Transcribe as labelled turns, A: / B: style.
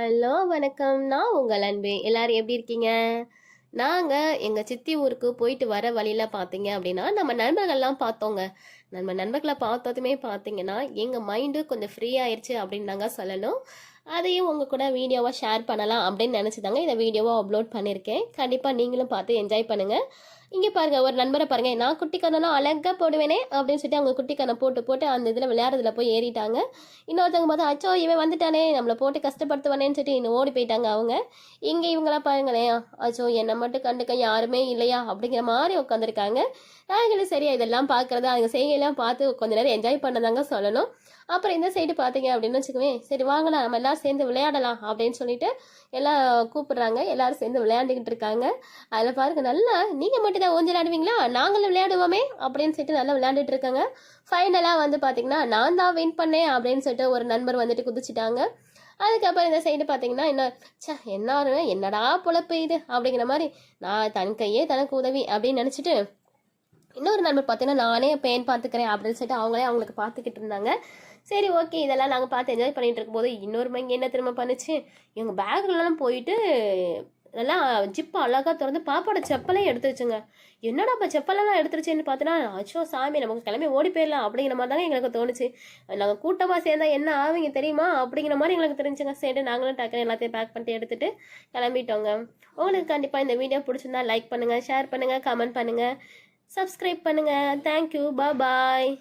A: Hello, வணக்கம். நான் உங்கள் அன்பு. எல்லாரும் எப்படி இருக்கீங்க? நாங்க எங்க சித்தி ஊருக்கு போயிட்டு வர வழியில பார்த்தீங்க அப்படின்னா, நம்ம நண்பர்கள்லாம் பார்த்தோங்க. நம்ம நண்பர்கள பார்த்ததுமே பார்த்தீங்கன்னா, எங்க மைண்டு கொஞ்சம் ஃப்ரீ ஆயிருச்சு அப்படின்னு தாங்க சொல்லணும். அதையும் உங்க கூட வீடியோவா ஷேர் பண்ணலாம் அப்படின்னு நினைச்சு தாங்க இந்த வீடியோவா அப்லோட் பண்ணியிருக்கேன். கண்டிப்பா நீங்களும் பார்த்து என்ஜாய் பண்ணுங்க. இங்க பாருங்க ஒரு நண்பர பாருங்க, நான் குட்டி கண்ணம்லாம் அழகா போடுவேனே அப்படின்னு சொல்லிட்டு அவங்க குட்டி கண்ணம் போட்டு போட்டு அந்த இதுல விளையாடுறதுல போய் ஏறிட்டாங்க. இன்னொருத்தவங்க பார்த்தா, அச்சோ இவன் வந்துட்டானே நம்மள போட்டு கஷ்டப்படுத்துவானேன்னு சொல்லிட்டு இன்னும் ஓடி போயிட்டாங்க அவங்க. இங்க இவங்களாம் பாருங்களேன், அச்சோ என்ன மட்டும் கண்டுக்க யாருமே இல்லையா அப்படிங்கிற மாதிரி உட்காந்துருக்காங்க. நாங்களும் சரியா இதெல்லாம் பார்க்கறது அவங்க செய்கையெல்லாம் பார்த்து கொஞ்ச நேரம் என்ஜாய் பண்ணதாங்க சொல்லணும். அப்புறம் இந்த சைடு பார்த்தீங்க அப்படின்னு வச்சுக்கோவேன், சரி வாங்கலாம் நம்ம எல்லாரும் சேர்ந்து விளையாடலாம் அப்படின்னு சொல்லிட்டு எல்லாம் கூப்பிடுறாங்க. எல்லாரும் சேர்ந்து விளையாண்டுக்கிட்டு இருக்காங்க. அதில் பாருங்க நல்லா நீங்கள் மட்டும் தான் ஊஞ்சல் ஆடுவீங்களா, நாங்களும் விளையாடுவோமே அப்படின்னு சொல்லிட்டு நல்லா விளையாண்டுட்டு இருக்காங்க. ஃபைனலாக வந்து பார்த்தீங்கன்னா நான் தான் வின் பண்ணேன் அப்படின்னு சொல்லிட்டு ஒரு நண்பர் வந்துட்டு குதிச்சிட்டாங்க. அதுக்கப்புறம் இந்த சைடு பார்த்தீங்கன்னா என்ன, ச்சே எல்லாரும் என்னடா பொழப்பு இது அப்படிங்கிற மாதிரி நான் தன் கையே தனக்கு உதவி அப்படின்னு நினச்சிட்டு இன்னொரு நண்பர் பார்த்தீங்கன்னா நானே பெயின் பார்த்துக்கிறேன் அப்படின்னு சொல்லிட்டு அவங்களே அவங்களுக்கு பார்த்துக்கிட்டு இருந்தாங்க. சரி ஓகே இதெல்லாம் நாங்கள் பார்த்து என்ஜாய் பண்ணிட்டு இருக்கும்போது இன்னொரு மங்கி என்ன திரும்ப பண்ணுச்சு, எங்கள் பேக்லலாம் போயிட்டு நல்லா ஜிப்பு அழகாக திறந்து பாப்பாவோட செப்பலையும் எடுத்து வச்சுங்க. என்னடா இப்போ செப்பலெல்லாம் எடுத்துருச்சுன்னு பார்த்தோன்னா, அச்சோ சாமி நமக்கு கிளம்பி ஓடி போயிடலாம் அப்படிங்கிற மாதிரி தாங்க எங்களுக்கு தோணுச்சு. நாங்கள் கூட்டமாக சேர்ந்தா என்ன ஆவீங்க தெரியுமா அப்படிங்கிற மாதிரி எங்களுக்கு தெரிஞ்சுங்க. சரி நாங்களும் டக்குன்னு எல்லாத்தையும் பேக் பண்ணிட்டு எடுத்துகிட்டு கிளம்பிட்டோங்க. உங்களுக்கு கண்டிப்பாக இந்த வீடியோ பிடிச்சிருந்தா லைக் பண்ணுங்கள், ஷேர் பண்ணுங்கள், கமெண்ட் பண்ணுங்கள், சப்ஸ்கிரைப் பண்ணுங்கள். தேங்க்யூ, பாய்.